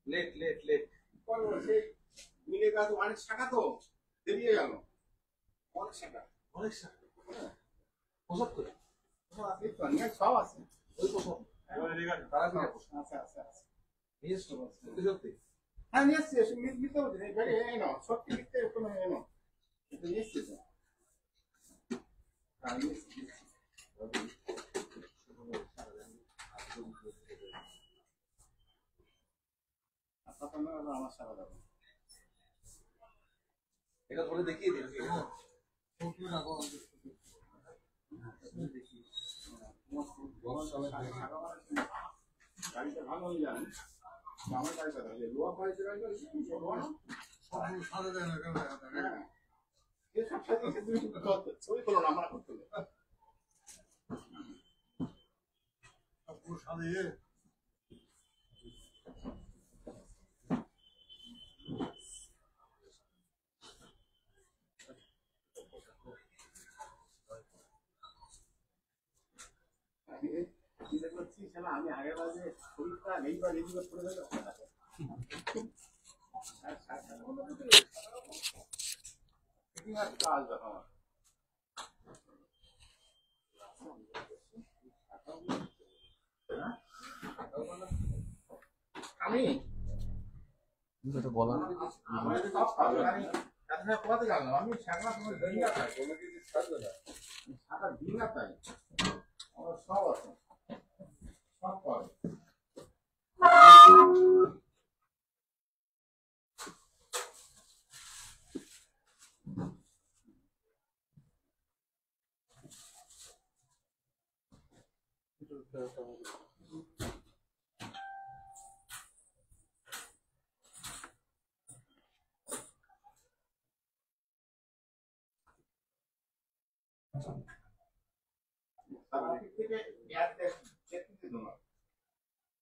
Late late late সেই মিলে গাছ অনেক শাখা তো বেরিয়ে গেল অনেক শাখা প্রসাদ করে সব আছে ওই প্রসাদ আচ্ছা আচ্ছা আচ্ছা সত্যি হ্যাঁ নিয়ে এসছি মিথ্যা বলছি এনো সত্যি মিথ্যে কোনো এনো এটা নিয়ে এসছি তো হ্যাঁ নিয়ে এসছি আমার সারা যাবে এটা ধরে দেখিয়ে দিন গাড়িটা ভালো হয়ে যান আমার গাড়িটা লোয়া গাড়িতে ছবি করো না আমরা করতে আমি আগের বাজে শরীরটা এইবার রেজিবার করে দেবো আমি বলা কোথাতে গেলাম আমি সারা দিন না তাই আমার সব আছে সব করে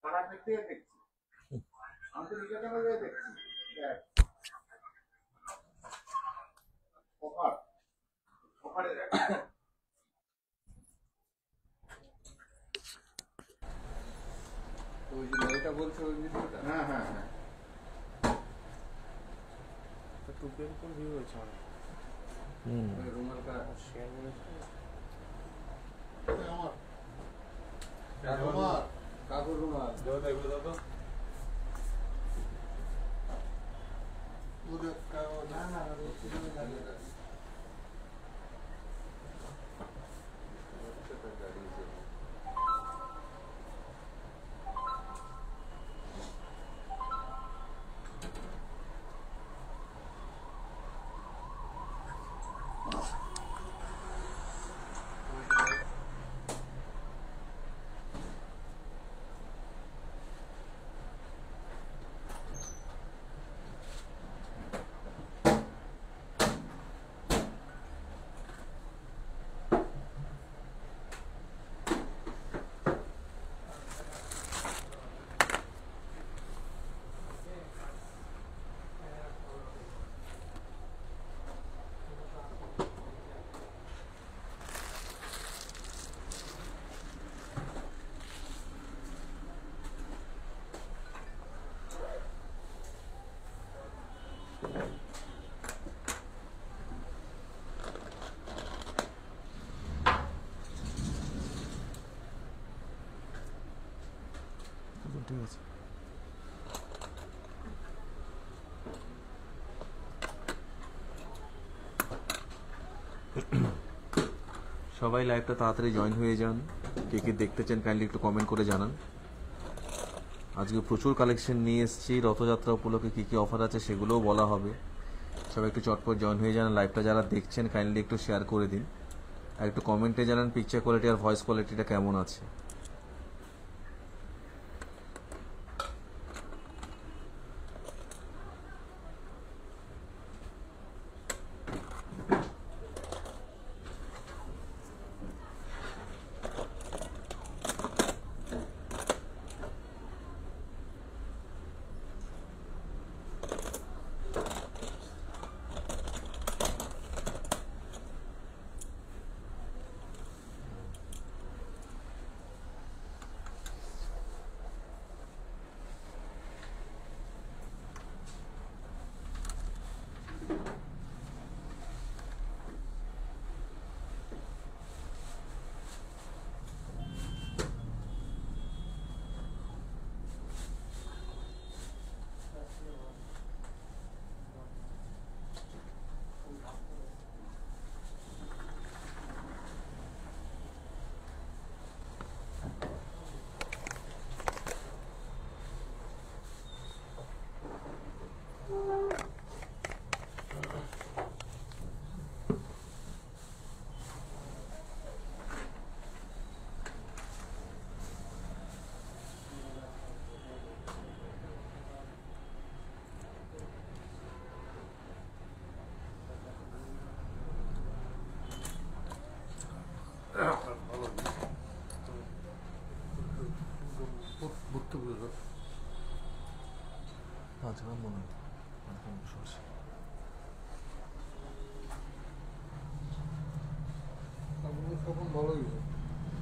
সারা দেখছি আমি তো নিজের দেখছি ওই যে বইটা বলছে ওই ভিডিওটা হ্যাঁ হ্যাঁ হ্যাঁ টুপের কোন ভিউ হয়েছে অনেক রুমালটা শেয়ার করেছে আমার কাকুর রুমাল দেওয়া এগুলো দাও তো না না ঠিক আছে সবাই লাইভটা তাড়াতাড়ি জয়েন হয়ে যান কে কে দেখতে চান কাইন্ডলি একটু কমেন্ট করে জানান আজকে প্রচুর কালেকশন নিয়ে এসেছি রথযাত্রা উপলক্ষে কী কী অফার আছে সেগুলোও বলা হবে সবাই একটু চটপট জয়েন হয়ে যান লাইভটা যারা দেখছেন কাইন্ডলি একটু শেয়ার করে দিন আর একটু কমেন্টে জানান পিকচার কোয়ালিটি আর ভয়েস কোয়ালিটিটা কেমন আছে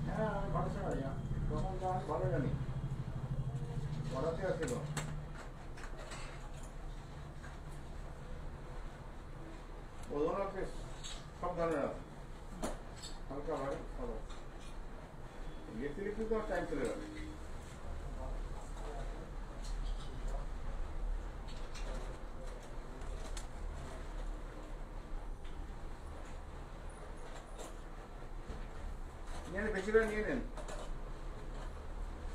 হ্যাঁ আমি ভালো চালাই, তখন তো আমি ভালো জানি পড়াতে আছে তো ওজন আছে সব ধরনের আছে, হালকা ভারী সব আছে। লিখতে লিখতে তো টাইম চলে যাবে। বেশি করে নিয়ে নেন,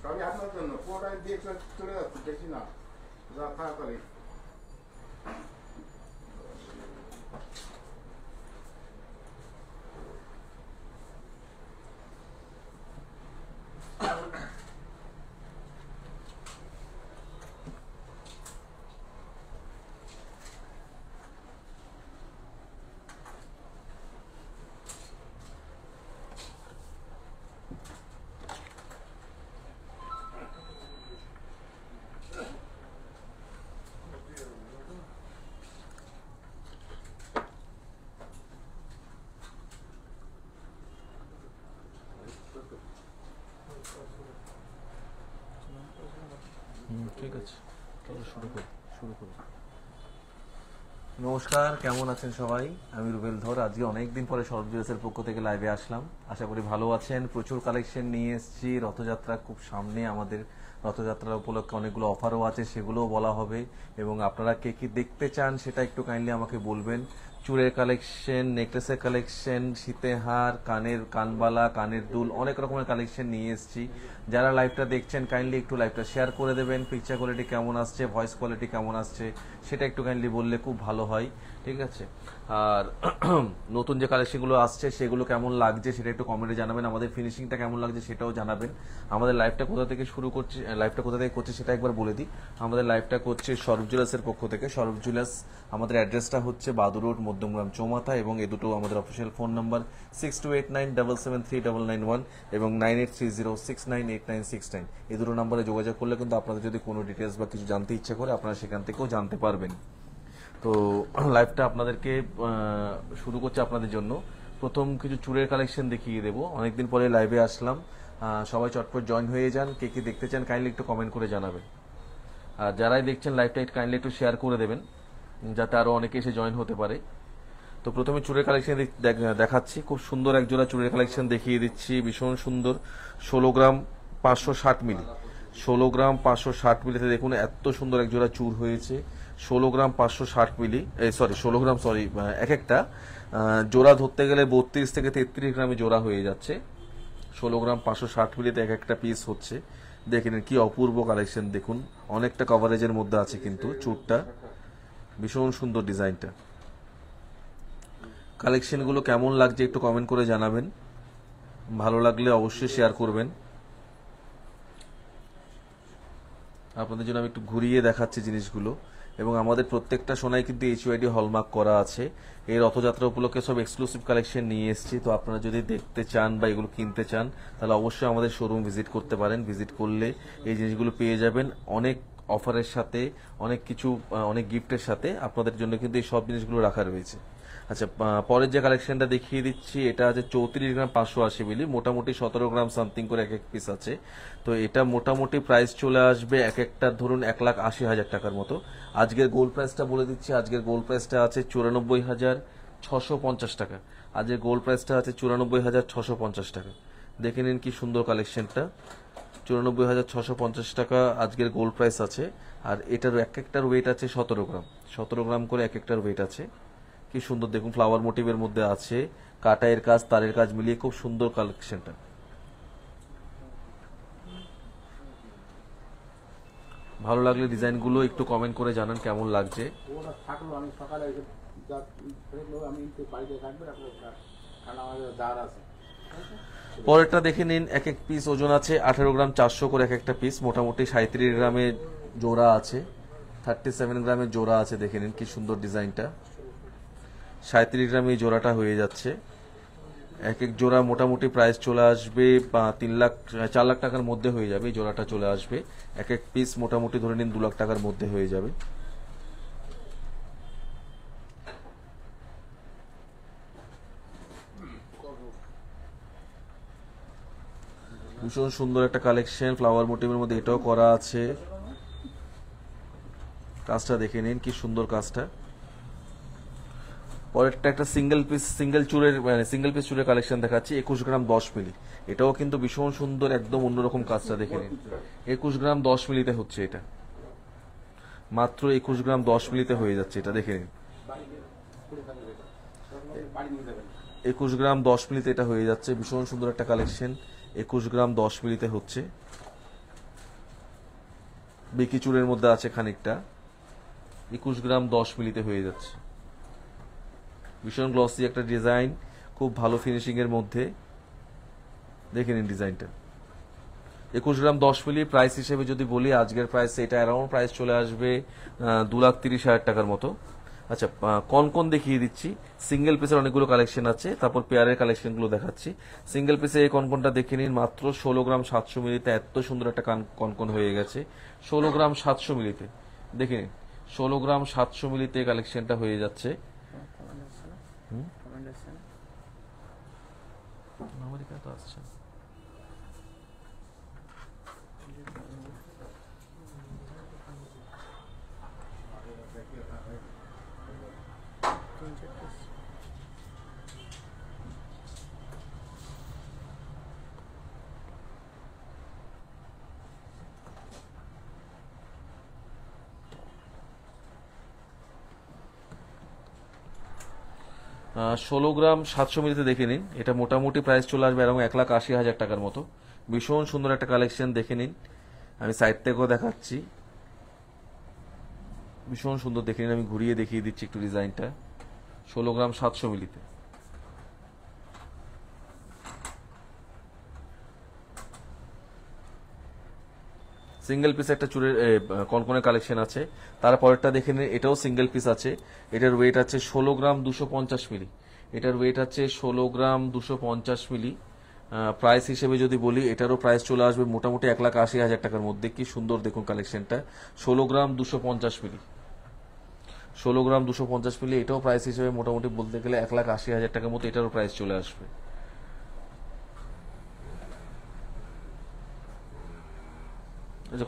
সবই আপনার জন্য, পুরোটাই দিয়ে চলে যাচ্ছে, বেশি না যা তাড়াতাড়ি। ঠিক আছে, শুরু করো। নমস্কার, কেমন আছেন সবাই? আমি রুবেল ধর। আজকে অনেকদিন পরে সরব জুয়েলার্সের পক্ষ থেকে লাইভে আসলাম, আশা করি ভালো আছেন। প্রচুর কালেকশন নিয়ে এসেছি, রথযাত্রা খুব সামনে আমাদের, রথযাত্রা উপলক্ষে অনেকগুলো অফারও আছে, সেগুলোও বলা হবে। এবং আপনারা কে কি দেখতে চান সেটা একটু কাইন্ডলি আমাকে বলবেন। চুড়ের কালেকশন, নেকলেসের কালেকশন, শীতেহার, কানের কানবালা, কানের দুল, অনেক রকমের কালেকশন নিয়ে এসেছি। যারা লাইভটা দেখছেন কাইন্ডলি একটু লাইভটা শেয়ার করে দেবেন। পিকচার কোয়ালিটি কেমন আসছে, ভয়েস কোয়ালিটি কেমন আসছে সেটা একটু কাইন্ডলি বললে খুব ভালো হয়, ঠিক আছে? আর নতুন যে কালেকশনগুলো আসছে সেগুলো কেমন লাগছে সেটা একটু কমেন্টে জানাবেন। আমাদের ফিনিশিংটা কেমন লাগছে সেটাও জানাবেন। আমাদের লাইভটা কোথা থেকে শুরু করছি, লাইভটা কোথা থেকে করছি সেটা একবার বলে দিই। আমাদের লাইভটা করছে সরব জুয়েলার্সের পক্ষ থেকে। সরব জুয়েলার্স আমাদের অ্যাড্রেসটা হচ্ছে বাদুর রোড, মধ্যমগ্রাম, চৌমাথা, এবং এই দুটো আমাদের অফিসিয়াল ফোন নাম্বার 6289773991 এবং 9830698969। এই দুটো নাম্বারে যোগাযোগ করলে কিন্তু আপনাদের যদি কোনো ডিটেলস বা কিছু জানতে ইচ্ছা করে আপনারা সেখান থেকেও জানতে পারবেন। তো লাইভটা আপনাদেরকে শুরু করছে আপনাদের জন্য। প্রথম কিছু চুড়ের কালেকশন দেখিয়ে দেবো, অনেকদিন পরে লাইভে আসলাম। সবাই চটপট জয়েন হয়ে যান। কে কি দেখতে চান কাইন্ডলি একটু কমেন্ট করে জানাবেন। আর যারাই দেখছেন লাইভটা কাইন্ডলি একটু শেয়ার করে দেবেন যাতে আরো অনেকে এসে জয়েন হতে পারে। তো প্রথমে চুড়ের কালেকশন দেখাচ্ছি। খুব সুন্দর এক জোড়া চুড়ের কালেকশন দেখিয়ে দিচ্ছি, ভীষণ সুন্দর। 16 গ্রাম 560 মিলি, 16 গ্রাম 560 মিলিতে দেখুন এত সুন্দর এক জোড়া চুর হয়েছে। 16 গ্রাম 560 মিলি, সরি 16 গ্রাম, সরি, এক একটা জোড়া ধরতে গেলে 32 থেকে 33 গ্রামে জোড়া হয়ে যাচ্ছে। 16 গ্রাম 560 মিলিতে এক একটা পিস হচ্ছে। দেখেন কি অপূর্ব কালেকশন, দেখুন অনেকটা কভারেজের মধ্যে আছে কিন্তু চুরটা, ভীষণ সুন্দর ডিজাইনটা। কালেকশনগুলো কেমন লাগছে একটু কমেন্ট করে জানাবেন, ভালো লাগলে অবশ্যই শেয়ার করবেন। আপনাদের জন্য আমি একটু ঘুরিয়ে দেখাচ্ছি জিনিসগুলো। এবং আমাদের প্রত্যেকটা সোনায় কিন্তু HUID হলমার্ক করা আছে। এই রথযাত্রা উপলক্ষে সব এক্সক্লুসিভ কালেকশন নিয়ে এসেছি। তো আপনারা যদি দেখতে চান বা এগুলো কিনতে চান তাহলে অবশ্যই আমাদের শোরুম ভিজিট করতে পারেন। ভিজিট করলে এই জিনিসগুলো পেয়ে যাবেন অনেক অফারের সাথে, অনেক কিছু, অনেক গিফটের সাথে আপনাদের জন্য কিন্তু এই সব জিনিসগুলো রাখা রয়েছে। আচ্ছা, পরের যে কালেকশনটা দেখিয়ে দিচ্ছি এটা আছে 34 গ্রাম 580 মিলি, মোটামুটি 17 গ্রাম সামথিং করে এক এক পিস আছে। তো এটা মোটামুটি প্রাইস চলে আসবে এক একটা ধরুন 1,80,000 টাকার মতো। আজকের গোল্ড প্রাইসটা বলে দিচ্ছি, আজকের গোল্ড প্রাইসটা আছে 94,650 টাকা। আজকের গোল্ড প্রাইসটা আছে 94,650 টাকা। দেখে নিন কি সুন্দর কালেকশনটা, 94,650 টাকা আজকের গোল্ড প্রাইস আছে। আর এটার এক একটার ওয়েট আছে 17 গ্রাম, 17 গ্রাম করে এক একটার ওয়েট আছে। কি সুন্দর দেখুন, ফ্লাওয়ার মোটিভের মধ্যে আছে, কাটাইয়ের কাজ তারের কাজ মিলিয়ে খুব সুন্দর কালেকশনটা। ভালো লাগলে ডিজাইনগুলো একটু কমেন্ট করে জানান কেমন লাগছে। ওটা থাকলো, আমি সকালে আমি বাড়িতে থাকবে, আমাদের জার আছে। পরেরটা দেখে নিন, এক এক পিস ওজন আছে 18 গ্রাম 400 করে এক একটা পিস, মোটামুটি 37 গ্রামের জোড়া আছে, 37 গ্রামের জোড়া আছে। দেখে নিন কি সুন্দর ডিজাইনটা, 37 গ্রামে এই জোড়াটা হয়ে যাচ্ছে। এক এক জোড়া মোটামুটি প্রাইস চলে আসবে 4 লাখ টাকার মধ্যে হয়ে যাবে, এই জোড়াটা চলে আসবে। এক এক পিস মোটামুটি ধরে নিন 2 লাখ টাকার মধ্যে হয়ে যাবে। ভীষণ সুন্দর একটা কালেকশন, ফ্লাওয়ার মোটিভের মধ্যে এটাও করা আছে। কাজটা দেখে নিন কি সুন্দর কাজটা। পরেরটা একটা সিঙ্গেল পিস চুরের কালেকশন দেখাচ্ছি, 21 গ্রাম 10 মিলি। এটাও কিন্তু ভীষণ সুন্দর, একদম অন্যরকম কাজটা দেখে নিন। 21 গ্রাম 10 মিলিতে হচ্ছে এটা, মাত্র 21 গ্রাম 10 মিলিতে হয়ে যাচ্ছে এটা। দেখে নিন 21 গ্রাম 10 মিলিতে এটা হয়ে যাচ্ছে, ভীষণ সুন্দর একটা কালেকশন। 21 গ্রাম 10 মিলিতে হচ্ছে, বিকি চুরের মধ্যে আছে খানিকটা। 21 গ্রাম 10 মিলিতে হয়ে যাচ্ছে, ভীষণ গ্লসি একটা ডিজাইন, খুব ভালো ফিনিশিং এর মধ্যে। দেখে নিন ডিজাইনটা। 21 গ্রাম 10 মিলি প্রাইস হিসেবে যদি বলি, আজকের প্রাইস এটা অ্যারাউন্ড প্রাইস চলে আসবে 2,30,000 টাকার মতো। আচ্ছা, কোন দেখিয়ে দিচ্ছি। সিঙ্গেল পিসের অনেকগুলো কালেকশন আছে, তারপর পেয়ারের কালেকশনগুলো দেখাচ্ছি। সিঙ্গেল পিসে এই কনকনটা দেখে নিন, মাত্র 16 গ্রাম 700 মিলিতে এত সুন্দর একটা কনকন হয়ে গেছে। 16 গ্রাম 700 মিলিতে দেখে নিন, 16 গ্রাম 700 মিলিতে কালেকশনটা হয়ে যাচ্ছে। আমার এখানে তো আসছে। ষোলো গ্রাম 700 মিলিতে দেখে নিন, এটা মোটামুটি প্রাইস চলে আসবে এরকম 1,80,000 টাকার মতো। ভীষণ সুন্দর একটা কালেকশন দেখে নিন, আমি সাইড থেকেও দেখাচ্ছি। ভীষণ সুন্দর দেখে নিন, আমি ঘুরিয়ে দেখিয়ে দিচ্ছি একটু ডিজাইনটা। 16 গ্রাম 700 মিলিতে সিঙ্গেল পিস একটা চুরের কনকনের কালেকশন আছে। তারপরেরটা দেখে নিন, এটাও সিঙ্গেল পিস আছে। এটার ওয়েট আছে 16 গ্রাম 250 মিলি। এটার ওয়েট আছে 16 গ্রাম 250 মিলি। প্রাইস হিসেবে যদি বলি, এটারও প্রাইস চলে আসবে মোটামুটি 1,80,000 টাকার মধ্যে। কি সুন্দর দেখুন কালেকশনটা, 16 গ্রাম 250 মিলি। 16 গ্রাম 250 মিলি, এটাও প্রাইস হিসেবে মোটামুটি বলতে গেলে 1,80,000 টাকার মতো এটারও প্রাইস চলে আসবে।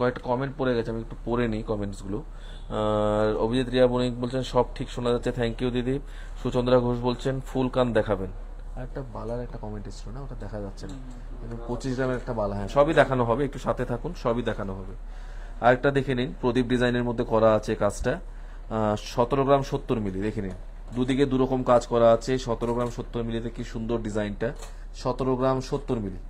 কয়েকটা কমেন্ট পড়ে গেছে, আমি একটু পড়ে নিই কমেন্টসগুলো। অভিজিৎ রিয়া বণিক বলছেন সব ঠিক শোনা যাচ্ছে, থ্যাংক ইউ দিদি। সুচন্দ্রা ঘোষ বলছেন ফুল কান দেখাবেন। আর একটা বালার একটা কমেন্ট এসেছিল না, ওটা দেখা যাচ্ছে না। 25 গ্রামের একটা বালা, হ্যাঁ সবই দেখানো হবে, একটু সাথে থাকুন, সবই দেখানো হবে। আরেকটা দেখে নিন, প্রদীপ ডিজাইনের মধ্যে করা আছে কাজটা, 17 গ্রাম 70 মিলি। দেখে নিন, দুদিকে দুরকম কাজ করা আছে। 17 গ্রাম 70 মিলিতে কি সুন্দর ডিজাইনটা, 17 গ্রাম 70 মিলি,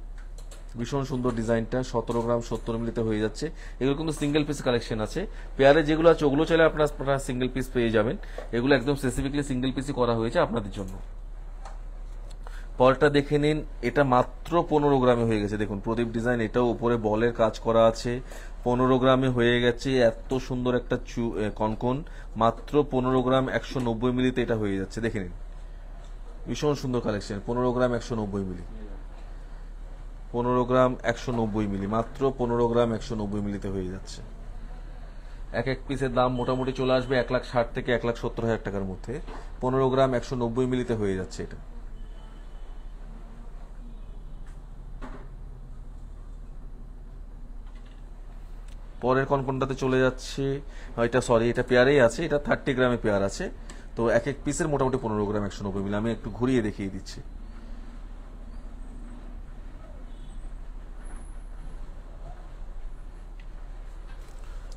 ভীষণ সুন্দর ডিজাইনটা। 17 গ্রাম 70 মিলিতে হয়ে যাচ্ছে। এগুলো কিন্তু সিঙ্গেল পিস কালেকশন আছে। পেয়ারে যেগুলো আছে ওগুলো চাইলে আপনারা সিঙ্গেল পিস পেয়ে যাবেন। এগুলো একদম স্পেসিফিকলি সিঙ্গেল পিসই করা হয়েছে আপনাদের জন্য। পরটা দেখে নিন, এটা মাত্র 15 গ্রামে হয়ে গেছে। দেখুন প্রদীপ ডিজাইন, এটাও উপরে বলের কাজ করা আছে। 15 গ্রামে হয়ে গেছে, এত সুন্দর একটা কনকন, মাত্র 15 গ্রাম 190 মিলিতে এটা হয়ে যাচ্ছে। দেখে নিন, ভীষণ সুন্দর কালেকশন। 15 গ্রাম 190 মিলি, 15 গ্রাম 190 মিলি, মাত্র 15 গ্রাম 190 মিলিতে হয়ে যাচ্ছে। এক এক পিসের দাম মোটামুটি চলে আসবে 1,60,000 থেকে 1,70,000 টাকার মধ্যে। 15 গ্রাম 190 মিলিতে হয়ে যাচ্ছে এটা। পরের কনকনটাতে চলে যাচ্ছি, এটা পেয়ারেই আছে, এটা 30 গ্রামে পেয়ার আছে। তো এক এক পিসের মোটামুটি 15 গ্রাম 190 মিলি। আমি একটু ঘুরিয়ে দেখিয়ে দিচ্ছি।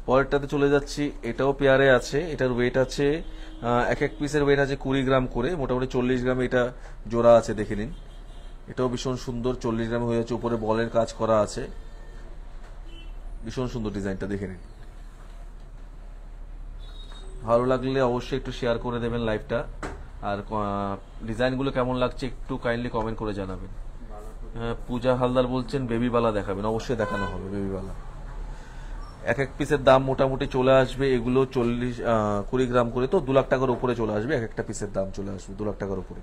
পরেরটাতে চলে যাচ্ছি, এটাও পেয়ারে আছে, এটার ওয়েট আছে এক এক পিসের ওয়েট আছে 20 গ্রাম করে, মোটামুটি 40 গ্রামে এটা জোড়া আছে, দেখে নিন। এটাও ভীষণ সুন্দর, 40 গ্রামে হয়ে যাচ্ছে, উপরে বলের কাজ করা আছে, ভীষণ সুন্দর ডিজাইনটা, দেখে নিন। ভালো লাগলে অবশ্যই একটু শেয়ার করে দেবেন লাইভটা, আর ডিজাইনগুলো কেমন লাগছে একটু কাইন্ডলি কমেন্ট করে জানাবেন। পূজা হালদার বলছেন বেবি বালা দেখাবেন, অবশ্যই দেখানো হবে বেবি বালা। এক এক পিসের দাম মোটামুটি চলে আসবে, এগুলো 20 গ্রাম করে, তো 2 লাখ টাকার উপরে চলে আসবে, এক একটা পিসের দাম চলে আসবে 2 লাখ টাকার উপরে।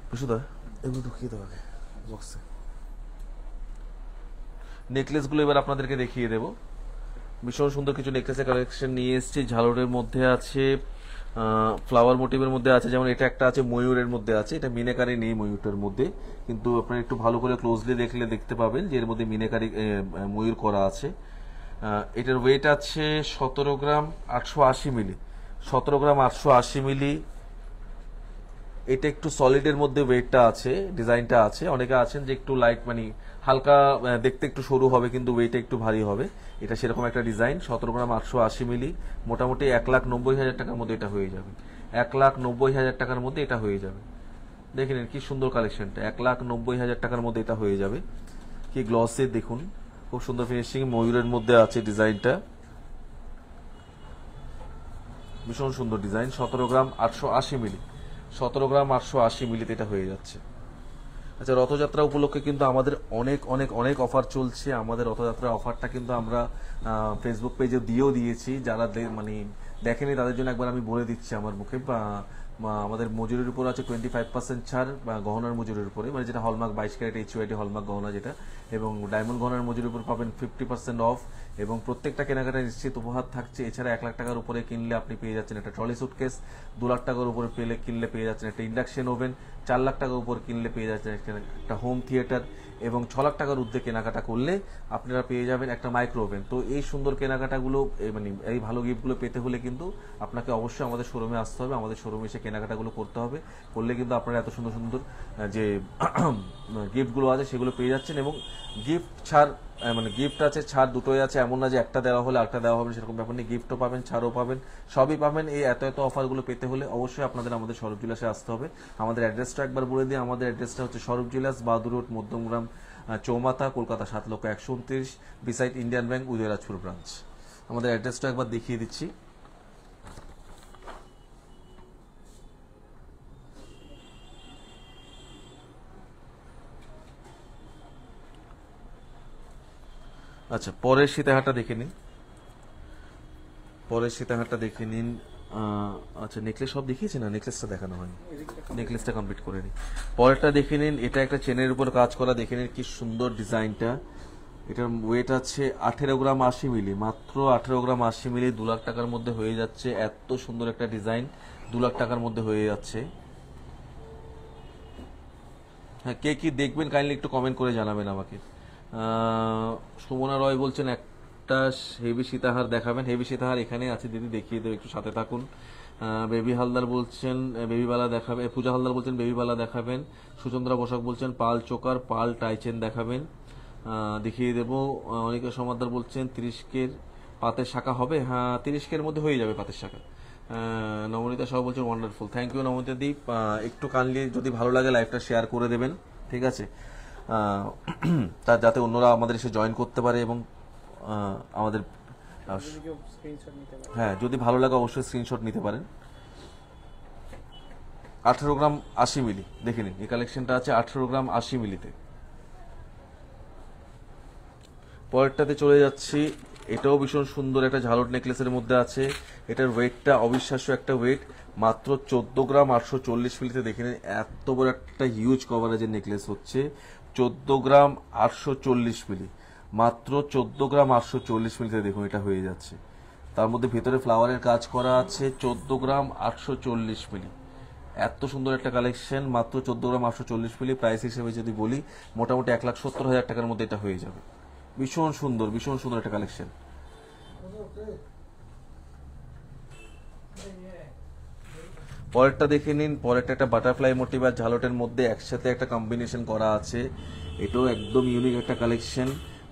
বুঝুদা এগুলো ঢুকিয়ে দেওয়া বক্সে। নেকলেসগুলো এবার আপনাদেরকে দেখিয়ে দেব। ভীষণ সুন্দর কিছু নেকলেসের কালেকশন নিয়ে এসেছি। ঝালরের মধ্যে আছে, ফ্লাওয়ার মোটিভের মধ্যে আছে, যেমন এটা একটা আছে ময়ূরের মধ্যে আছে, এটা মিনেকারি নেই ময়ূরটার মধ্যে, কিন্তু আপনারা একটু ভালো করে ক্লোজলি দেখলে দেখতে পাবেন যে এর মধ্যে মিনেকারি ময়ূর করা আছে। এটার ওয়েট আছে 17 গ্রাম 880 মিলি, 17 গ্রাম 880 মিলি। এটা একটু সলিডের মধ্যে ওয়েটটা আছে, ডিজাইনটা আছে। অনেকে আছেন যে একটু লাইট মানে হালকা দেখতে একটু সরু হবে কিন্তু ওয়েটটা একটু ভারী হবে, এটা সেরকম একটা ডিজাইন। 17 গ্রাম 880 মিলি, মোটামুটি 1,90,000 টাকার মধ্যে এটা হয়ে যাবে, 1,90,000 টাকার মধ্যে এটা হয়ে যাবে। দেখে নিন কি সুন্দর কালেকশনটা, 1,90,000 টাকার মধ্যে এটা হয়ে যাবে। কি গ্লসে দেখুন, খুব সুন্দর ফিনিশিং, ময়ূরের মধ্যে আছে ডিজাইনটা, ভীষণ সুন্দর ডিজাইন। 17 গ্রাম 880 মিলি, 17 গ্রাম 880 মিলিতে এটা হয়ে যাচ্ছে। আচ্ছা, রথযাত্রা উপলক্ষে কিন্তু আমাদের অনেক অনেক অনেক অফার চলছে। আমাদের রথযাত্রা অফারটা কিন্তু আমরা ফেসবুক পেজে দিয়েও দিয়েছি, যারা মানে দেখেনি তাদের জন্য একবার আমি বলে দিচ্ছি আমার মুখে। আমাদের মজুরির উপর আছে 25% ছাড়, গহনার মজুরির উপরে, মানে যেটা হলমার্ক 22 ক্যারেট HUID হলমার্ক গহনা যেটা, এবং ডায়মন্ড গহনার মজুরির উপর পাবেন 50% অফ, এবং প্রত্যেকটা কেনাকাটা নিশ্চিত উপহার থাকছে। এছাড়া 1 লাখ টাকার উপরে কিনলে আপনি পেয়ে যাচ্ছেন একটা ট্রলি সুটকেস, 2 লাখ টাকার উপরে কিনলে পেয়ে যাচ্ছেন একটা ইন্ডাকশন ওভেন, 4 লাখ টাকার উপর কিনলে পেয়ে যাচ্ছেন একটা হোম থিয়েটার, এবং 6 লাখ টাকার ঊর্ধ্বে কেনাকাটা করলে আপনারা পেয়ে যাবেন একটা মাইক্রো ওভেন। তো এই সুন্দর কেনাকাটাগুলো মানে এই ভালো গিফটগুলো পেতে হলে কিন্তু আপনাকে অবশ্যই আমাদের শোরুমে আসতে হবে, আমাদের শোরুমে এসে কেনাকাটাগুলো করতে হবে। করলে কিন্তু আপনারা এত সুন্দর সুন্দর যে গিফটগুলো আছে সেগুলো পেয়ে যাচ্ছেন, এবং গিফট ছাড় মানে গিফট আছে ছাড় দুটোই আছে, এমন না যে একটা দেওয়া হলে একটা দেওয়া হবে সেরকম ব্যাপার নেই, গিফটও পাবেন ছাড়ও পাবেন, সবই পাবেন। এই এত এত অফারগুলো পেতে হলে অবশ্যই আপনাদের আমাদের সৌরভ জুয়েলার্সে আসতে হবে। আমাদের অ্যাড্রেসটা একবার বলে দিই, আমাদের অ্যাড্রেসটা হচ্ছে Sourav jewellers, Bahadur road, Madhyamgram, Chowmatha, Kolkata 7,129, beside Indian bank, Udayrajpur branch. আমাদের অ্যাড্রেসটা একবার দেখিয়ে দিচ্ছি। আচ্ছা, পরের সীতাহারটা দেখে নিন, পরের সীতাহারটা দেখে নিন। আচ্ছা, নেকলেস সব দেখিয়েছি না, নেকলেসটা দেখানো হয়নি, নেকলেসটা কমপ্লিট করে নিন। পরেরটা দেখে নিন, এটা একটা চেনের উপর কাজ করা, দেখে নিন কি সুন্দর ডিজাইনটা। এটার ওয়েট আছে 18 গ্রাম 80 মিলি, মাত্র 18 গ্রাম 80 মিলি, 2 লাখ টাকার মধ্যে হয়ে যাচ্ছে। এত সুন্দর একটা ডিজাইন 2 লাখ টাকার মধ্যে হয়ে যাচ্ছে। হ্যাঁ, কে কি দেখবেন কাইন্ডলি একটু কমেন্ট করে জানাবেন আমাকে। সুমনা রয় বলছেন একটা হেভি সীতাহার দেখাবেন। হেভি সীতাহার এখানে আছে দিদি, দেখিয়ে দেবে, একটু সাথে থাকুন। বেবি হালদার বলছেন বেবিবালা দেখাবেন, পূজা হালদার বলছেন বেবিবালা দেখাবেন। সুচন্দ্রা বসাক বলছেন পাল চোকার পাল টাইচেন দেখাবেন, দেখিয়ে দেবো। অনিকা সমাদ্দার বলছেন 30 পাতের শাখা হবে, হ্যাঁ 30 মধ্যে হয়ে যাবে পাতের শাখা। নবনীতা সহ বলছেন ওয়ান্ডারফুল, থ্যাংক ইউ নবনীতা দীপ। একটু কাইন্ডলি যদি ভালো লাগে লাইভটা শেয়ার করে দেবেন, ঠিক আছে, তার যাতে অন্যরা আমাদের এসে জয়েন করতে পারে, এবং আমাদের হ্যাঁ যদি ভালো লাগে অবশ্যই স্ক্রিনশট নিতে পারেন। 18 গ্রাম 80 মিলি, দেখে নিন এই কালেকশনটা আছে 18 গ্রাম 80 মিলিতে। পরেরটাতে চলে যাচ্ছি, এটাও ভীষণ সুন্দর একটা ঝালট নেকলেসের মধ্যে আছে। এটার ওয়েটটা অবিশ্বাস্য একটা ওয়েট, মাত্র 14 গ্রাম 840 মিলিতে। দেখে নিন এত বড় একটা হিউজ কভারেজের নেকলেস হচ্ছে, 14 গ্রাম 840 মিলি, মাত্র 14 গ্রাম 840 মিলিতে দেখুন এটা হয়ে যাচ্ছে। তার মধ্যে ভেতরে ফ্লাওয়ারের কাজ করা আছে, 14 গ্রাম 840 মিলি। এত সুন্দর একটা কালেকশন, মাত্র 14 গ্রাম 840 মিলি। প্রাইস হিসেবে যদি বলি মোটামুটি 1,70,000 টাকার মধ্যে এটা হয়ে যাবে। ভীষণ সুন্দর একটা কালেকশন। পরেরটা দেখে নিন। পরেরটা একটা বাটারফ্লাই মোটিভ আর ঝালটের মধ্যে একসাথে একটা কম্বিনেশন করা আছে। এটাও একদম ইউনিক একটা কালেকশন।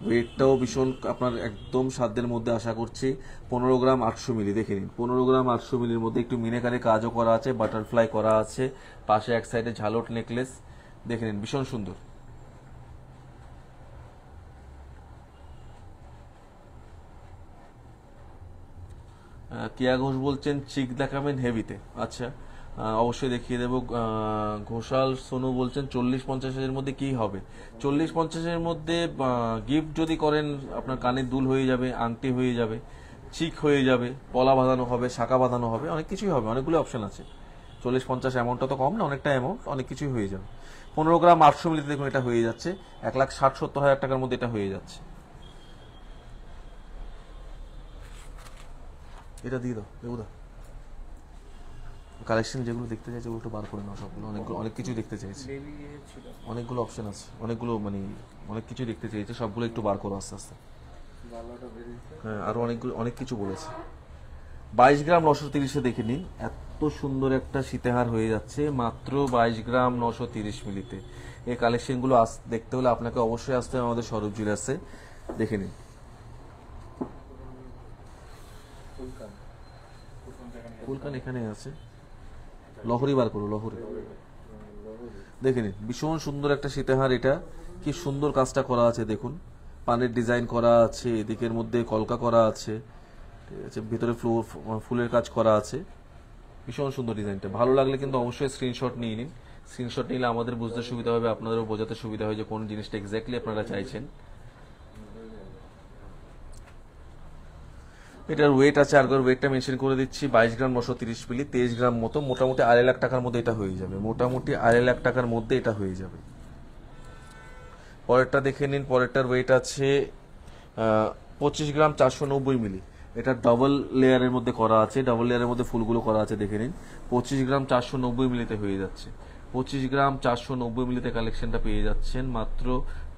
ওয়েটটাও ভীষণ আপনার একদম সাধ্যের মধ্যে আশা করছি। 15 গ্রাম 800 মিলি দেখে নিন। 15 গ্রাম 800 মিলির মধ্যে একটু মিনেকারে কাজও করা আছে, বাটারফ্লাই করা আছে, পাশে এক সাইডে ঝালট নেকলেস দেখে নিন, ভীষণ সুন্দর। কিয়া ঘোষ বলছেন চিক দেখাবেন হেভিতে। আচ্ছা, অবশ্যই দেখিয়ে দেবো। ঘোষাল সোনু বলছেন 40-50 মধ্যে কি হবে? 40-50 মধ্যে গিফট যদি করেন আপনার কানের দুল হয়ে যাবে, আংটি হয়ে যাবে, চিক হয়ে যাবে, পলা বাঁধানো হবে, শাঁখা বাঁধানো হবে, অনেক কিছুই হবে, অনেকগুলো অপশন আছে। 40-50 অ্যামাউন্টটা তো কম না, অনেকটা অ্যামাউন্ট, অনেক কিছুই হয়ে যাবে। 15 গ্রাম 800 মিলিতে দেখুন এটা হয়ে যাচ্ছে 1,60,70,000 টাকার মধ্যে এটা হয়ে যাচ্ছে। এটা দিয়ে দাও দেবুদা। কালেকশন যেগুলো দেখতে চাইছে ওগুলো একটু বার করে নাও সবগুলো। অনেক কিছু দেখতে চাইছে, অনেকগুলো অপশন আছে, অনেকগুলো মানে অনেক কিছু দেখতে চাইছে, সবগুলো একটু বার করো আস্তে আস্তে। হ্যাঁ, আরো অনেক কিছু বলেছে। 22 গ্রাম 930 দেখে নিন। এত সুন্দর একটা সীতাহার হয়ে যাচ্ছে মাত্র 22 গ্রাম 930 মিলিতে। এই কালেকশনগুলো দেখতে হলে আপনাকে অবশ্যই আসতে হবে আমাদের সৌরভ জুয়েলার্সে। দেখে নিন। ফুলকান এখানে আছে, লহরি বার করো, লহরি দেখে নিন। ভীষণ সুন্দর একটা সীতাহার। এটা কি সুন্দর কাজটা করা আছে দেখুন, পানের ডিজাইন করা আছে, এদিকের মধ্যে কলকা করা আছে, ঠিক আছে, ভিতরে ফুলের কাজ করা আছে। ভীষণ সুন্দর ডিজাইনটা। ভালো লাগলে কিন্তু অবশ্যই স্ক্রিনশট নিয়ে নিন। স্ক্রিনশট নিলে আমাদের বুঝতে সুবিধা হবে, আপনাদেরও বোঝাতে সুবিধা হয় যে কোন জিনিসটা এক্স্যাক্টলি আপনারা চাইছেন। এটার ওয়েট আছে, আরগর ওয়েটটা মেনশন করে দিচ্ছি, 22 গ্রাম 930 মিলি, 23 গ্রাম মতো, মোটামুটি 2.5 লাখ টাকার মধ্যে এটা হয়ে যাবে। মোটামুটি 2.5 লাখ টাকার মধ্যে এটা হয়ে যাবে। পরেরটা দেখে নিন। পরেরটার ওয়েট আছে 25 গ্রাম 490 মিলি। এটা ডাবল লেয়ারের মধ্যে করা আছে, ডাবল লেয়ারের মধ্যে ফুলগুলো করা আছে দেখে নিন। 25 গ্রাম 490 মিলিতে হয়ে যাচ্ছে। 25 গ্রাম 490 মিলিতে কালেকশনটা পেয়ে যাচ্ছেন মাত্র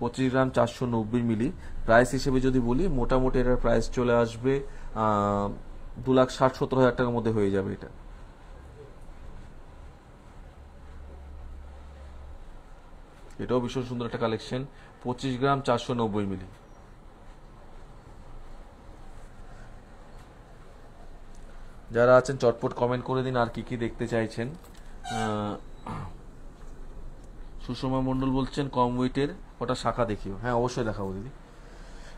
25 গ্রাম 490 মিলি। প্রাইস হিসেবে যদি বলি মোটামুটি এটার প্রাইস চলে আসবে 2,60,70,000 টাকার মধ্যে হয়ে যাবে এটা। এটাও ভীষণ সুন্দর একটা কালেকশন, 25 গ্রাম 490 মিলি। যারা আছেন চটপট কমেন্ট করে দিন আর কি কি দেখতে চাইছেন। সুষমা মণ্ডল বলছেন কম ওয়েটের ওটা শাখা দেখিও। হ্যাঁ, অবশ্যই দেখাবো দিদি।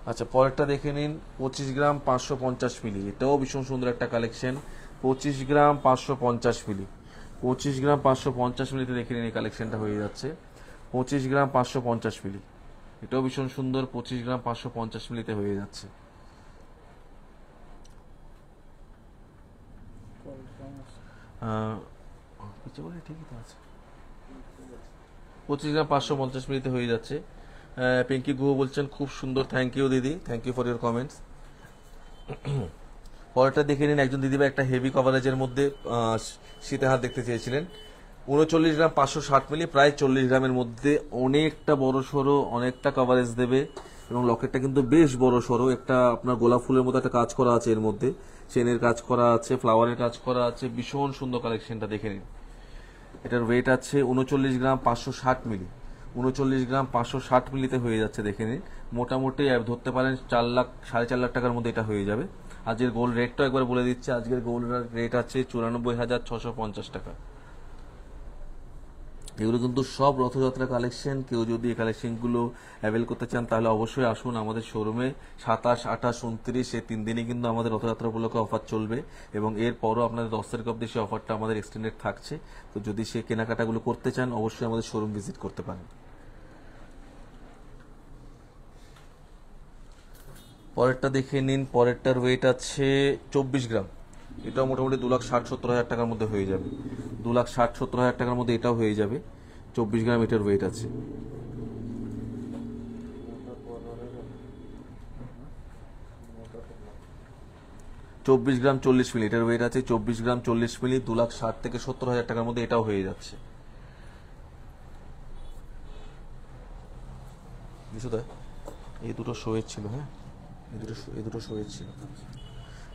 আচ্ছা, পরেরটা দেখে নিন। 25 গ্রাম 550 মিলি। এটাও ভীষণ সুন্দর একটা কালেকশন, 25 গ্রাম 550 মিলি। 25 গ্রাম 550 মিলিতে দেখে নিন এই কালেকশনটা হয়ে যাচ্ছে 25 গ্রাম 550 মিলি। এটাও ভীষণ সুন্দর, 25 গ্রাম 550 মিলিতে হয়ে যাচ্ছে। ঠিকই তো আছে, 25 গ্রাম 550 মিলিতে হয়ে যাচ্ছে। পিঙ্কি গুহ বলছেন খুব সুন্দর, থ্যাংক ইউ দিদি, thank you for your comments. পরেরটা দেখে নিন। একজন দিদিভাই একটা হেভি কভারেজের মধ্যে সীতাহার দেখতে চেয়েছিলেন, 39 গ্রাম 560 মিলি, প্রায় 40 গ্রামের মধ্যে, অনেকটা বড় সড়ো, অনেকটা কভারেজ দেবে এবং লকেটটা কিন্তু বেশ বড় সড়ো। একটা আপনার গোলাপ ফুলের মতো একটা কাজ করা আছে এর মধ্যে, চেনের কাজ করা আছে, ফ্লাওয়ারের কাজ করা আছে, ভীষণ সুন্দর কালেকশনটা দেখে নিন। এটার ওয়েট আছে 39 গ্রাম 560 মিলি। 39 গ্রাম 560 মিলিতে হয়ে যাচ্ছে দেখে নিন। মোটামুটি ধরতে পারেন 4 লাখ 4.5 লাখ টাকার মধ্যে এটা হয়ে যাবে। আজকের গোল্ড রেটটা একবার বলে দিচ্ছে, আজকের গোল্ড রেট আছে 94,650 টাকা। এগুলো কিন্তু সব রথযাত্রা কালেকশন। কেউ যদি এই কালেকশনগুলো অ্যাভেল করতে চান তাহলে অবশ্যই আসুন আমাদের শোরুমে। 27, 28, 29 এই 3 দিনই কিন্তু আমাদের রথযাত্রা উপলক্ষে অফার চলবে এবং এরপরও আপনাদের 10 তারিখ অব্দি সেই অফারটা আমাদের এক্সটেন্ডেড থাকছে। তো যদি সে কেনাকাটাগুলো করতে চান অবশ্যই আমাদের শোরুম ভিজিট করতে পারেন। পরেরটা দেখে নিন। পরেরটার ওয়েট আছে 24 গ্রাম। এটাও মোটামুটি 2,60,70,000 টাকার মধ্যে হয়ে যাবে। 2,60,70,000 টাকার মধ্যে এটাও হয়ে যাবে। 24 গ্রাম এটার ওয়েট আছে। 24 গ্রাম 40 মিলি, এটার ওয়েট আছে 24 গ্রাম 40 মিলি, 2,60,000 থেকে 70,000 টাকার মধ্যে এটাও হয়ে যাচ্ছে। এই দুটো শোয়ের ছিল, হ্যাঁ এই দুটো শোয়ের ছিল।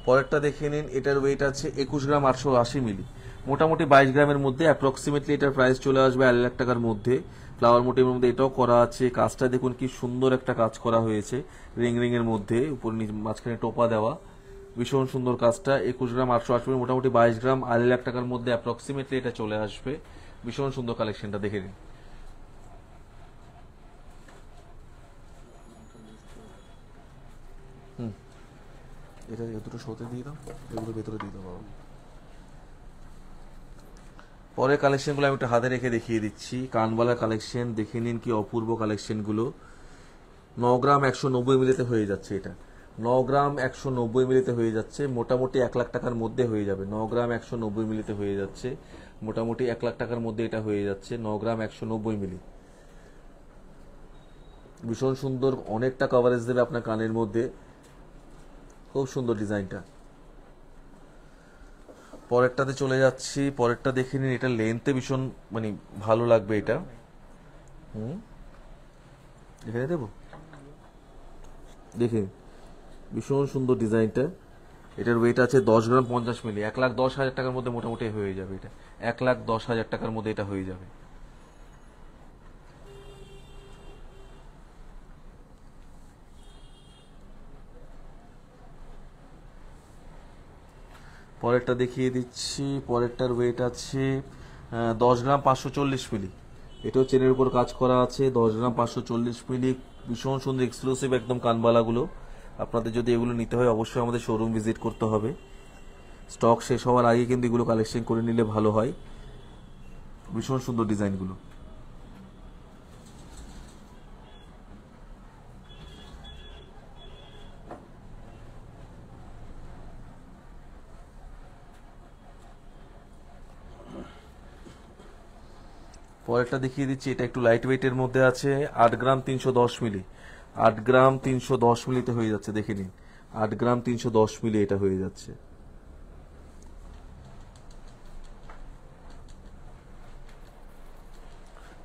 পরেরটা দেখে নিন, এটার ওয়েট আছে 21 গ্রাম 880 মিলি, মোটামুটি 22 গ্রামের মধ্যে, অ্যাপ্রক্সিমেটলি এটার প্রাইস চলে আসবে 1,00,000 টাকার মধ্যে। ফ্লাওয়ার মোটিভের মধ্যে এটাও করা আছে। কাজটা দেখুন কি সুন্দর একটা কাজ করা হয়েছে, রিং এর মধ্যে উপর মাঝখানে টোপা দেওয়া, ভীষণ সুন্দর কাজটা। 21 গ্রাম 880 মিলি, মোটামুটি 22 গ্রাম, 1,00,000 টাকার মধ্যে অ্যাপ্রক্সিমেটলি এটা চলে আসবে। ভীষণ সুন্দর কালেকশনটা, দেখে নিন। এটা দুটো শোতে দিয়ে দাও, এগুলো ভেতরে দিয়ে দাও। পরের কালেকশনগুলো আমি একটু হাতে রেখে দেখিয়ে দিচ্ছি। কানবালার কালেকশন দেখে নিন, কি অপূর্ব কালেকশনগুলো। 9 গ্রাম 190 মিলিতে হয়ে যাচ্ছে এটা, 9 গ্রাম 190 মিলিতে হয়ে যাচ্ছে, মোটামুটি 1,00,000 টাকার মধ্যে হয়ে যাবে। 9 গ্রাম 190 মিলিতে হয়ে যাচ্ছে, মোটামুটি 1,00,000 টাকার মধ্যে এটা হয়ে যাচ্ছে। 9 গ্রাম 190 মিলি, ভীষণ সুন্দর, অনেকটা কভারেজ দেবে আপনার কানের মধ্যে, খুব সুন্দর ডিজাইনটা। পরেরটাতে চলে যাচ্ছি, পরেরটা দেখে নিন। এটা লেন্থে ভীষণ মানে ভালো লাগবে এটা। এখানে দেবো, দেখে ভীষণ সুন্দর ডিজাইনটা। এটার ওয়েট আছে 10 গ্রাম 50 মিলি, 1,10,000 টাকার মধ্যে মোটামুটি হয়ে যাবে এটা। 1,10,000 টাকার মধ্যে এটা হয়ে যাবে। পরেরটা দেখিয়ে দিচ্ছি, পরেরটার ওয়েট আছে 10 গ্রাম 540 মিলি, এটাও চেনের উপর কাজ করা আছে। 10 গ্রাম 540 মিলি, ভীষণ সুন্দর এক্সক্লুসিভ একদম কানবালাগুলো। আপনাদের যদি এগুলো নিতে হয় অবশ্যই আমাদের শোরুম ভিজিট করতে হবে, স্টক শেষ হওয়ার আগে কিন্তু এগুলো কালেকশন করে নিলে ভালো হয়। ভীষণ সুন্দর ডিজাইনগুলো। পরেরটা দেখিয়ে দিচ্ছি, এটা একটু লাইট ওয়েটের মধ্যে আছে। 8 গ্রাম 310 মিলি, 8 গ্রাম 310 মিলিতে হয়ে যাচ্ছে, দেখে নিন। 8 গ্রাম 310 মিলি এটা হয়ে যাচ্ছে।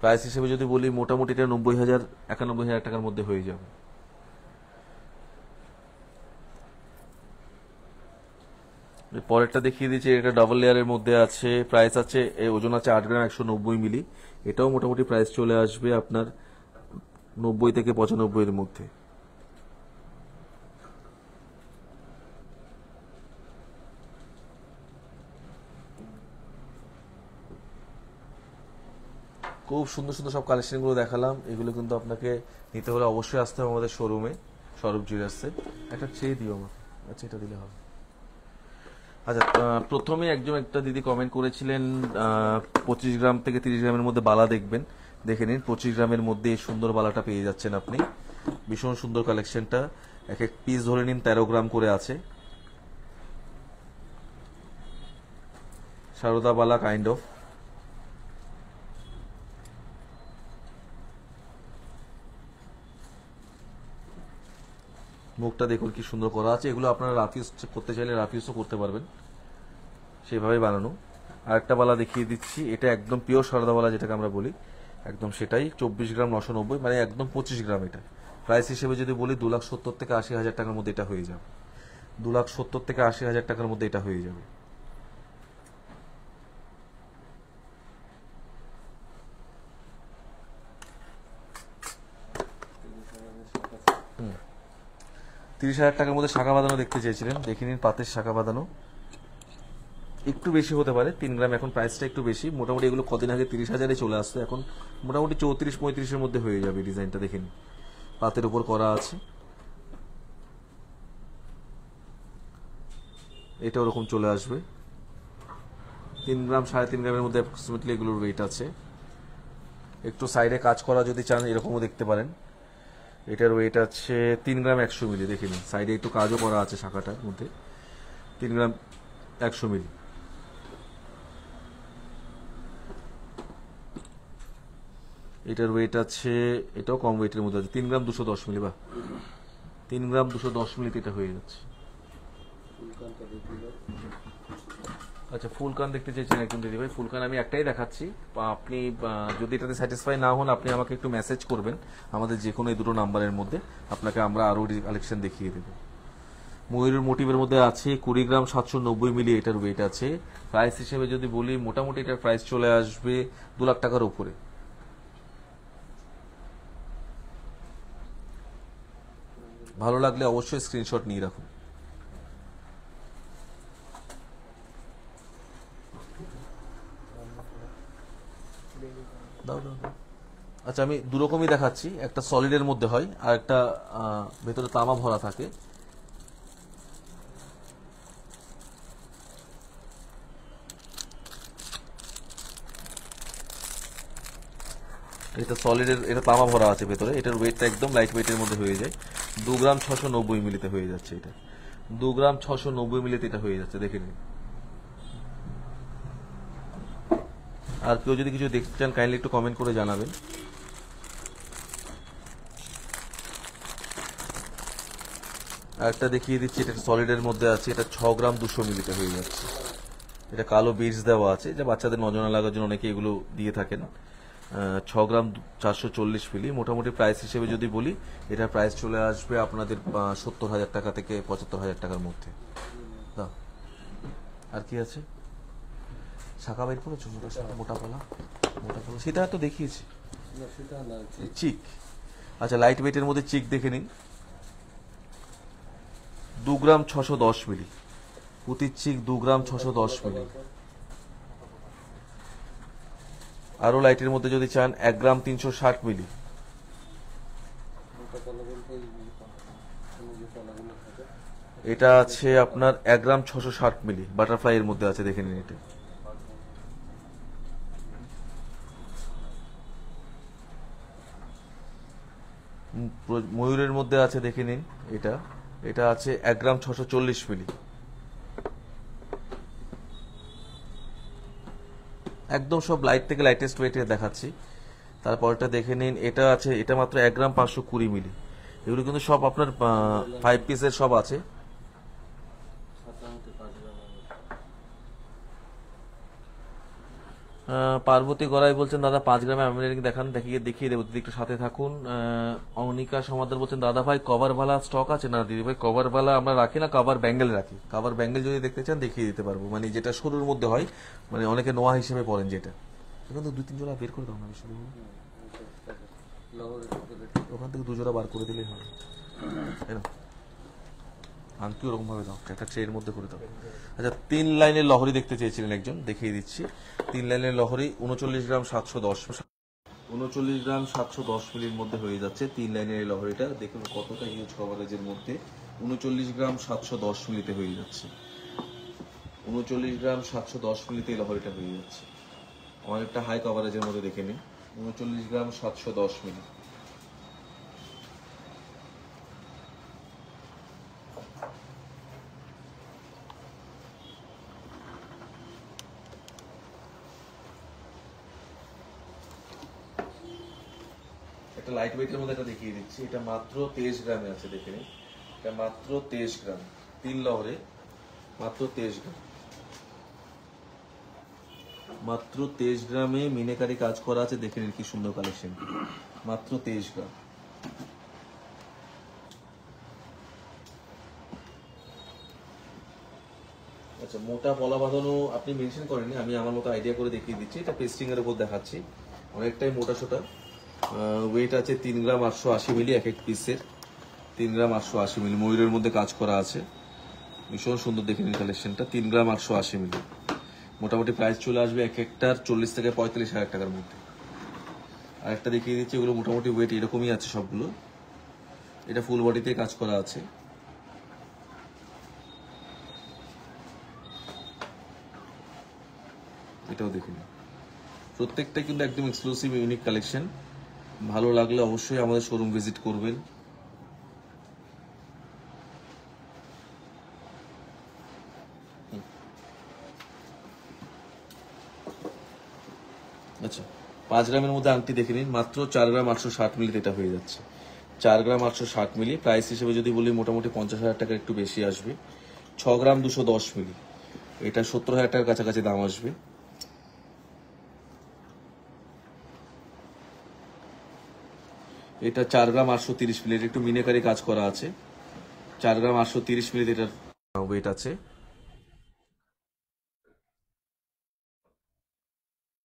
প্রাইস হিসেবে যদি বলি, মোটামুটি এটা 90,000 91,000 টাকার মধ্যে হয়ে যাবে। পরেরটা দেখিয়ে দিচ্ছি, এটা ডাবল লেয়ারের মধ্যে আছে। প্রাইস আছে, ওজন আছে 8 গ্রাম 190 মিলি, এটাও মোটামুটি প্রাইস চলে আসবে আপনার 90 থেকে 95 এর মধ্যে। খুব সুন্দর সুন্দর সব কালেকশনগুলো দেখালাম। এগুলো কিন্তু আপনাকে নিতে হলে অবশ্যই আসতে হবে আমাদের শোরুমে, সৌরভ জুয়েলার্সে। একটা চেয়ে দিও আমাকে, আচ্ছা এটা দিলে হবে। আচ্ছা, প্রথমে একটা দিদি কমেন্ট করেছিলেন 25 গ্রাম থেকে 30 গ্রামের মধ্যে বালা দেখবেন, দেখে নিন। 25 গ্রামের মধ্যে এই সুন্দর বালাটা পেয়ে যাচ্ছেন আপনি। ভীষণ সুন্দর কালেকশনটা, এক এক পিস ধরে নিন 13 গ্রাম করে আছে। সারদা বালা কাইন্ড অফ। মুখটা দেখুন কি সুন্দর করা আছে। এগুলো আপনারা রাফ ইউজ করতে চাইলে রাফ ইউজও করতে পারবেন, সেভাবে বানানো। আরেকটা বালা দেখিয়ে দিচ্ছি, এটা একদম পিওর সারদা বালা যেটাকে আমরা বলি, একদম সেটাই। 24 গ্রাম 990, মানে একদম 25 গ্রাম। এটা প্রাইস হিসেবে যদি বলি 2,70,000 থেকে 80,000 টাকার মধ্যে এটা হয়ে যাবে। 2,70,000 থেকে 80,000 টাকার মধ্যে এটা হয়ে যাবে। 30,000 টাকার মধ্যে শাখা বাঁধানো দেখতে চেয়েছিলেন, দেখে নিন। পাতের শাখা বাঁধানো একটু বেশি হতে পারে, 3 গ্রাম এখন প্রাইসটা একটু বেশি। মোটামুটি এগুলো কদিন আগে 30,000-এ চলে আসতো, এখন মোটামুটি 34-35-এর মধ্যে হয়ে যাবে। ডিজাইনটা দেখে নিন, পাতের উপর করা আছে। এটা ওরকম চলে আসবে 3 গ্রাম 3.5 গ্রামের মধ্যে অ্যাপ্রক্সিমেটলি এগুলোর ওয়েট আছে। একটু সাইডে কাজ করা যদি চান এরকমও দেখতে পারেন। এটার ওয়েট আছে 3 গ্রাম 100 মিলি, দেখে নিন। সাইডে একটু কাজও করা আছে শাখাটার মধ্যে। 3 গ্রাম 100 মিলি। এটার ওয়েট আছে, এটাও কম ওয়েটের মধ্যে আছে, 3 গ্রাম 210 মিলি। বা 3 গ্রাম 210 মিলিতে এটা হয়ে যাচ্ছে। আচ্ছা, ফুল কান দেখতে চাইছেন একজন দিদি ভাই। ফুল কান আমি একটাই দেখাচ্ছি, আপনি যদি এটাতে স্যাটিসফাই না হন আপনি আমাকে একটু মেসেজ করবেন আমাদের যে কোনো এই দুটো নাম্বারের মধ্যে, আপনাকে আমরা আরও কালেকশন দেখিয়ে দেবো। ময়ূরের মোটিভের মধ্যে আছে 20 গ্রাম 790 মিলি এটার ওয়েট আছে। প্রাইস হিসেবে যদি বলি মোটামুটি এটার প্রাইস চলে আসবে 2 লাখ টাকার উপরে। ভালো লাগলে অবশ্যই স্ক্রিনশট নিয়ে রাখুন। দাও দাও দাও। আচ্ছা, আমি দুরকমই দেখাচ্ছি, একটা সলিডের মধ্যে হয় আর একটা ভেতরে তামা ভরা থাকে। এটা সলিডের, এটা তামা ভরা আছে ভেতরে, এটার ওয়েটটা একদম লাইট ওয়েটের মধ্যে হয়ে যায়। 2 গ্রাম 690 মিলিতে হয়ে যাচ্ছে এটা। 2 গ্রাম 690 মিলিতে এটা হয়ে যাচ্ছে, দেখে নিন। আর কেউ যদি কিছু দেখতে চান কাইন্ডলি একটু কমেন্ট করে জানাবেন। আরেকটা দেখিয়ে দিচ্ছি, এটা সলিডের মধ্যে আছে, এটা 6 গ্রাম 200 মিলিতে হয়ে যাচ্ছে। এটা কালো বিটস দেওয়া আছে, যা বাচ্চাদের নজর না লাগার জন্য অনেকে এগুলো দিয়ে থাকেন। 6 গ্রাম 440 মিলি। মোটামুটি প্রাইস হিসেবে যদি বলি এটার প্রাইস চলে আসবে আপনাদের 70,000 টাকা থেকে 75,000 টাকার মধ্যে। দাও। আর কি আছে? শাখা বের করেছো? মোটা পালা, মোটা পালা সেটা তো দেখিয়েছি। চিক, আচ্ছা লাইট ওয়েটের মধ্যে চিক দেখে নিন। 2 গ্রাম 610 মিলি প্রতি চিক, 2 গ্রাম 610 মিলি। আরো লাইটের মধ্যে যদি চান 1 গ্রাম 360 মিলি। এটা আছে আপনার 1 গ্রাম 660 মিলি, বাটারফ্লাই এর মধ্যে আছে, দেখে নিন। এটা ময়ূরের মধ্যে আছে, দেখে নিন। এটা এটা আছে 1 গ্রাম 640 মিলি। একদম সব লাইট থেকে লাইটেস্ট ওয়েটে দেখাচ্ছি। তারপরটা দেখে নিন, এটা আছে, এটা মাত্র 1 গ্রাম 520 মিলি। এগুলো কিন্তু সব আপনার 5 পিসের সব আছে। পার্বতী গড়াই বলছেন দাদা 5 গ্রামে আমেরিক দেখান, দেখিয়ে দেবো দিদি, একটু সাথে থাকুন। অনিকা সমাদার বলছেন দাদা ভাই কভার বালা স্টক আছে না? দিদি ভাই কভার বালা আমরা রাখি না, কভার ব্যাঙ্গেল রাখি। কভার ব্যাঙ্গেল যদি দেখতে চান দেখিয়ে দিতে পারবো, মানে যেটা সরুর মধ্যে হয়, মানে অনেকে নোয়া হিসেবে পড়েন যেটা। এখন তো 2-3 জোড়া বের করে দাও না, বেশি ওখান থেকে 2 জোড়া বার করে দিলেই হবে। আংটি ওরকম ভাবে দাও, একটা ট্রের মধ্যে করে দাও। আচ্ছা, 3 লাইনের লহরি দেখতে চেয়েছিলেন একজন, দেখিয়ে দিচ্ছি। 3 লাইনের লহরি 39 গ্রাম 710 মিলির মধ্যে হয়ে যাচ্ছে 3 লাইনের এই লহরিটা। দেখুন কতটা হিউজ কভারেজের মধ্যে, 39 গ্রাম 710 মিলিতে হয়ে যাচ্ছে। 39 গ্রাম 710 মিলিতে এই লহরিটা হয়ে যাচ্ছে, অনেকটা হাই কভারেজের মধ্যে। দেখে নিন, 39 গ্রাম 710 মিলি। একটা লাইট ওয়েটের মধ্যে একটা দেখিয়ে দিচ্ছি, এটা মাত্র 23 গ্রামে আছে, দেখে নিন। এটা মাত্র 23 গ্রাম, 3 লহরে মাত্র 23 গ্রাম। মাত্র 23 গ্রামে মিনেকারি কাজ করা আছে, দেখে নিন কি সুন্দর কালেকশন, মাত্র 23 গ্রাম। আচ্ছা, মোটা পলা বাঁধানো আপনি মেনশন করেননি, আমি আমার মতো আইডিয়া করে দেখিয়ে দিচ্ছি। এটা পেস্টিং এর উপর দেখাচ্ছি, অনেকটাই মোটা সোটা। ওয়েট আছে 3 গ্রাম 880 মিলি এক এক পিসের, 3 গ্রাম 880 মিলি। ময়ূরের মধ্যে কাজ করা আছে, ভীষণ সুন্দর, দেখে নিন কালেকশনটা। 3 গ্রাম 880 মিলি। মোটামুটি প্রাইস চলে আসবে এক একটার 40 থেকে 45,000 টাকার মধ্যে। আর একটা দেখিয়ে দিচ্ছি, এগুলো মোটামুটি ওয়েট এরকমই আছে সবগুলো। এটা ফুল বডিতে কাজ করা আছে। এটাও দেখে নিন, প্রত্যেকটা কিন্তু একদম এক্সক্লুসিভ ইউনিক কালেকশন। ভালো লাগলে অবশ্যই আমাদের শোরুম ভিজিট করবেন। আচ্ছা, 5 গ্রামের মধ্যে আংটি দেখে নিন, মাত্র 4 গ্রাম 860 মিলিতে এটা হয়ে যাচ্ছে। 4 গ্রাম 860 মিলি। প্রাইস হিসেবে যদি বলি মোটামুটি 50,000 টাকার একটু বেশি আসবে। 6 গ্রাম 210 মিলি, এটা 70,000 টাকার কাছাকাছি দাম আসবে। এটা 4 গ্রাম 830 মিলি, এটা একটু মিনেকারি কাজ করা আছে। 4 গ্রাম 830 মিলি এটার ওয়েট আছে।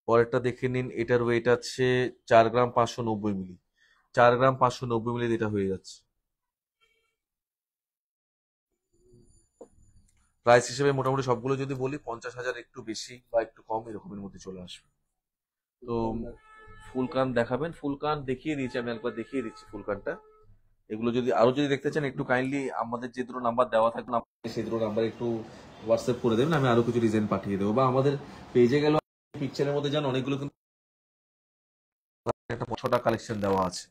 পরেরটা দেখে নিন, এটার ওয়েট আছে 4 গ্রাম 590 মিলি। 4 গ্রাম 590 মিলি এটা হয়ে যাচ্ছে। প্রাইস হিসেবে মোটামুটি সবগুলো যদি বলি 50,000 একটু বেশি বা একটু কম এরকমের মধ্যে চলে আসবে। তো ফুল কান দেখাবেন? ফুল কান দেখিয়ে দিয়েছি, আমি একবার দেখিয়ে দিচ্ছি ফুল কানটা। এগুলো যদি আরো যদি দেখতে চান একটু কাইন্ডলি আমাদের যে দুটো নাম্বার দেওয়া থাকবে সেই দুটো নাম্বার একটু হোয়াটসঅ্যাপ করে দেবেন, আমি আরো কিছু ডিজাইন পাঠিয়ে দেবো। বা আমাদের পেজে গেল পিকচারের মধ্যে যান, অনেকগুলো কিন্তু একটা 6টা কালেকশন দেওয়া আছে।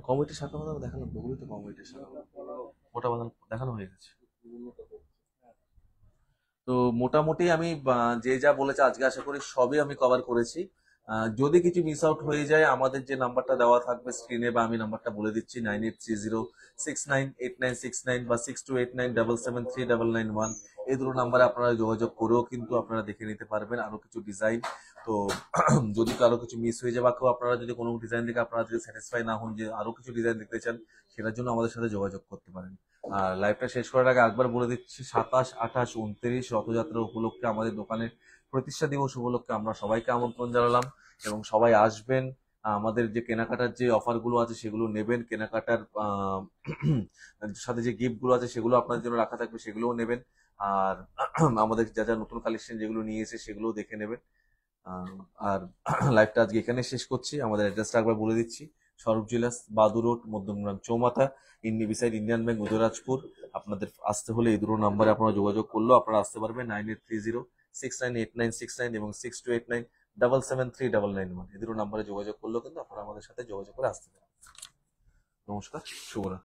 কমিটির শাখা বাঁধানো দেখানো, ওগুলোই তো কমিটির শাখা মোটা বাঁধানো দেখানো হয়ে গেছে। তো মোটামুটি আমি যে যা বলেছে আজকে আশা করি সবই আমি কভার করেছি। যদি কিছু মিস আউট হয়ে যায় আমাদের যে নাম্বারটা দেওয়া থাকবে স্ক্রিনে, বা আমি নাম্বারটা বলে দিচ্ছি 9830698969 বা 6289773991, এই দুটো নাম্বারে আপনারা যোগাযোগ করেও কিন্তু আপনারা দেখে নিতে পারবেন আরো কিছু ডিজাইন। তো যদি কারো কিছু মিস হয়ে যায় বা কেউ আপনারা যদি কোনো ডিজাইন দেখে আপনারা যদি স্যাটিসফাই না হন যে আরো কিছু ডিজাইন দেখতে চান, সেটার জন্য আমাদের সাথে যোগাযোগ করতে পারেন। আর লাইভটা শেষ করার আগে একবার বলে দিচ্ছি, 27, 28, 29 রথযাত্রা উপলক্ষে আমাদের দোকানের প্রতিষ্ঠা দিবস উপলক্ষে আমরা সবাইকে আমন্ত্রণ জানালাম এবং সবাই আসবেন। আমাদের যে কেনাকাটার যে অফার গুলো আছে সেগুলো নেবেন, কেনাকাটার সাথে যে গিফট গুলো আছে সেগুলো আপনাদের জন্য রাখা থাকবে, সেগুলোও নেবেন। আর আমাদের যা যা নতুন কালেকশন যেগুলো নিয়ে এসে সেগুলোও দেখে নেবেন। আর লাইভটা আজকে এখানে শেষ করছি। আমাদের অ্যাড্রেসটা একবার বলে দিচ্ছি, Swarup jewellers, Badu road, Madhyamgram Chowmatha, beside Indian bank, Udayrajpur. আপনাদের আসতে হলে এই দুটো নাম্বারে আপনারা যোগাযোগ করলেও আপনারা আসতে পারবেন। 9830698969 এবং 6289773991, এই দুটো নাম্বারে যোগাযোগ করলেও কিন্তু আপনারা আমাদের সাথে যোগাযোগ করে আসতে পারেন। নমস্কার, শুভরাত্রি।